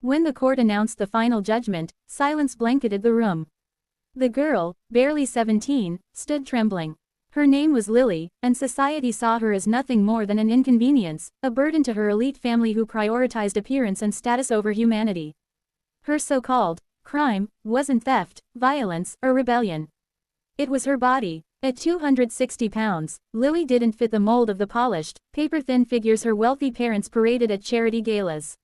When the court announced the final judgment, silence blanketed the room. The girl, barely 17, stood trembling. Her name was Lily, and society saw her as nothing more than an inconvenience, a burden to her elite family who prioritized appearance and status over humanity. Her so-called crime wasn't theft, violence, or rebellion. It was her body. At 260 pounds, Lily didn't fit the mold of the polished, paper-thin figures her wealthy parents paraded at charity galas.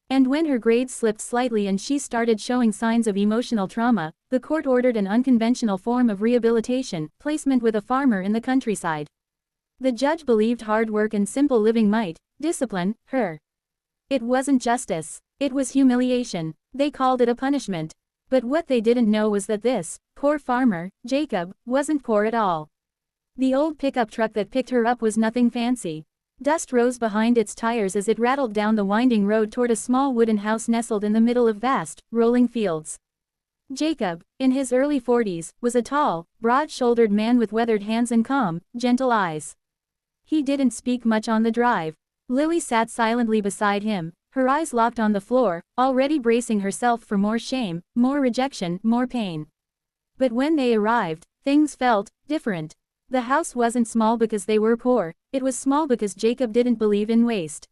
And when her grades slipped slightly and she started showing signs of emotional trauma, the court ordered an unconventional form of rehabilitation, placement with a farmer in the countryside. The judge believed hard work and simple living might discipline her. It wasn't justice. It was humiliation. They called it a punishment. But what they didn't know was that this poor farmer, Jacob, wasn't poor at all. The old pickup truck that picked her up was nothing fancy. Dust rose behind its tires as it rattled down the winding road toward a small wooden house nestled in the middle of vast, rolling fields. Jacob, in his early 40s, was a tall, broad-shouldered man with weathered hands and calm, gentle eyes. He didn't speak much on the drive. Lily sat silently beside him, her eyes locked on the floor, already bracing herself for more shame, more rejection, more pain. But when they arrived, things felt different. The house wasn't small because they were poor, it was small because Jacob didn't believe in waste.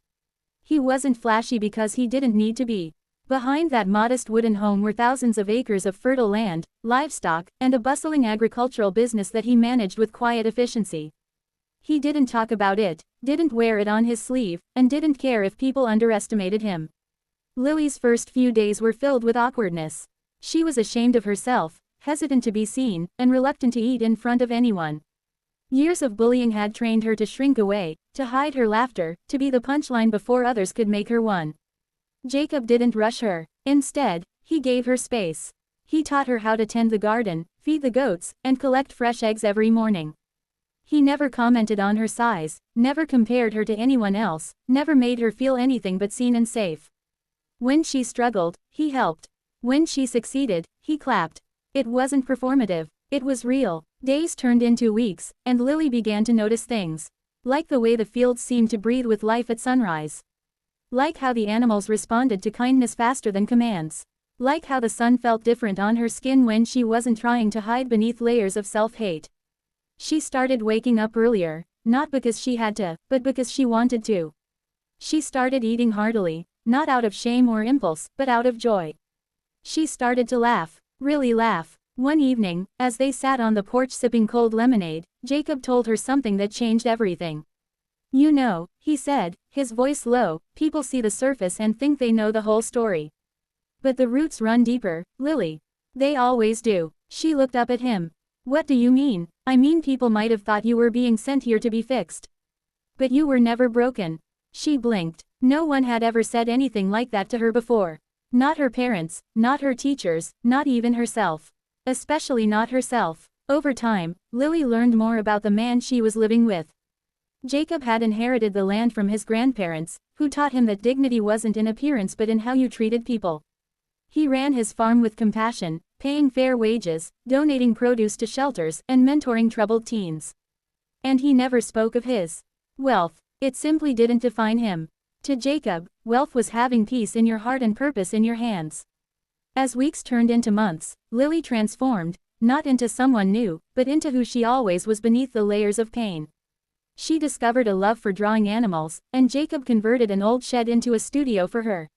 He wasn't flashy because he didn't need to be. Behind that modest wooden home were thousands of acres of fertile land, livestock, and a bustling agricultural business that he managed with quiet efficiency. He didn't talk about it, didn't wear it on his sleeve, and didn't care if people underestimated him. Lily's first few days were filled with awkwardness. She was ashamed of herself, hesitant to be seen, and reluctant to eat in front of anyone. Years of bullying had trained her to shrink away, to hide her laughter, to be the punchline before others could make her one. Jacob didn't rush her. Instead, he gave her space. He taught her how to tend the garden, feed the goats, and collect fresh eggs every morning. He never commented on her size, never compared her to anyone else, never made her feel anything but seen and safe. When she struggled, he helped. When she succeeded, he clapped. It wasn't performative. It was real. Days turned into weeks, and Lily began to notice things. Like the way the fields seemed to breathe with life at sunrise. Like how the animals responded to kindness faster than commands. Like how the sun felt different on her skin when she wasn't trying to hide beneath layers of self-hate. She started waking up earlier, not because she had to, but because she wanted to. She started eating heartily, not out of shame or impulse, but out of joy. She started to laugh, really laugh. One evening, as they sat on the porch sipping cold lemonade, Jacob told her something that changed everything. "You know," he said, his voice low, "people see the surface and think they know the whole story. But the roots run deeper, Lily. They always do." She looked up at him. "What do you mean?" "I mean people might have thought you were being sent here to be fixed. But you were never broken." She blinked. No one had ever said anything like that to her before. Not her parents, not her teachers, not even herself. Especially not herself. Over time, Lily learned more about the man she was living with. Jacob had inherited the land from his grandparents, who taught him that dignity wasn't in appearance but in how you treated people. He ran his farm with compassion, paying fair wages, donating produce to shelters, and mentoring troubled teens. And he never spoke of his wealth. It simply didn't define him. To Jacob, wealth was having peace in your heart and purpose in your hands. As weeks turned into months, Lily transformed, not into someone new, but into who she always was beneath the layers of pain. She discovered a love for drawing animals, and Jacob converted an old shed into a studio for her.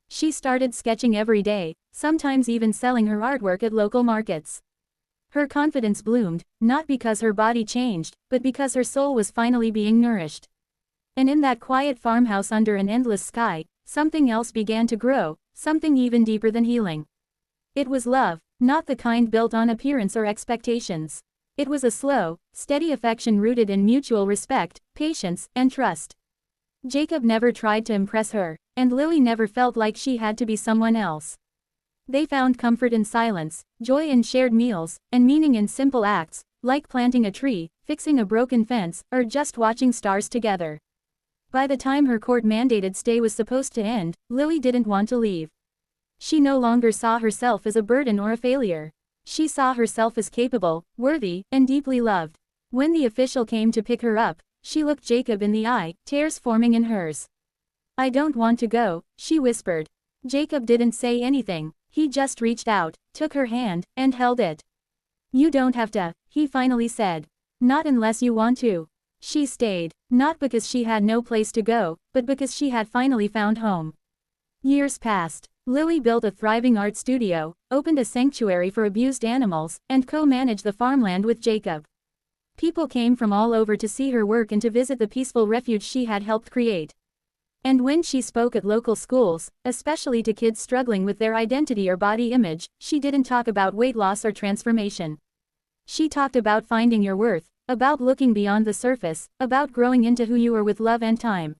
She started sketching every day, sometimes even selling her artwork at local markets. Her confidence bloomed, not because her body changed, but because her soul was finally being nourished. And in that quiet farmhouse under an endless sky, something else began to grow, something even deeper than healing. It was love, not the kind built on appearance or expectations. It was a slow, steady affection rooted in mutual respect, patience, and trust. Jacob never tried to impress her, and Lily never felt like she had to be someone else. They found comfort in silence, joy in shared meals, and meaning in simple acts, like planting a tree, fixing a broken fence, or just watching stars together. By the time her court-mandated stay was supposed to end, Lily didn't want to leave. She no longer saw herself as a burden or a failure. She saw herself as capable, worthy, and deeply loved. When the official came to pick her up, she looked Jacob in the eye, tears forming in hers. "I don't want to go," she whispered. Jacob didn't say anything, he just reached out, took her hand, and held it. You don't have to, he finally said. Not unless you want to. She stayed, not because she had no place to go, but because she had finally found home. Years passed. Lily built a thriving art studio, opened a sanctuary for abused animals, and co-managed the farmland with Jacob. People came from all over to see her work and to visit the peaceful refuge she had helped create. And when she spoke at local schools, especially to kids struggling with their identity or body image, she didn't talk about weight loss or transformation. She talked about finding your worth, about looking beyond the surface, about growing into who you are with love and time.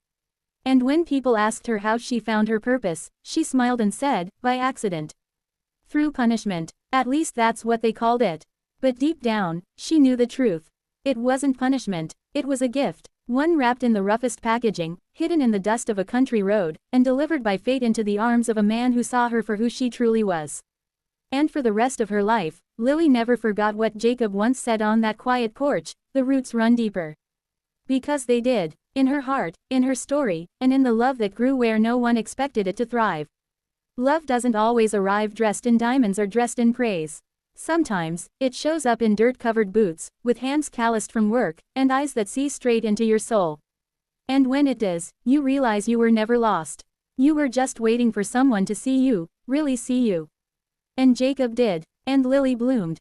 And when people asked her how she found her purpose, she smiled and said, by accident. Through punishment. At least that's what they called it. But deep down, she knew the truth. It wasn't punishment, it was a gift. One wrapped in the roughest packaging, hidden in the dust of a country road, and delivered by fate into the arms of a man who saw her for who she truly was. And for the rest of her life, Lily never forgot what Jacob once said on that quiet porch, the roots run deeper. Because they did, in her heart, in her story, and in the love that grew where no one expected it to thrive. Love doesn't always arrive dressed in diamonds or dressed in praise. Sometimes, it shows up in dirt-covered boots, with hands calloused from work, and eyes that see straight into your soul. And when it does, you realize you were never lost. You were just waiting for someone to see you, really see you. And Jacob did, and Lily bloomed.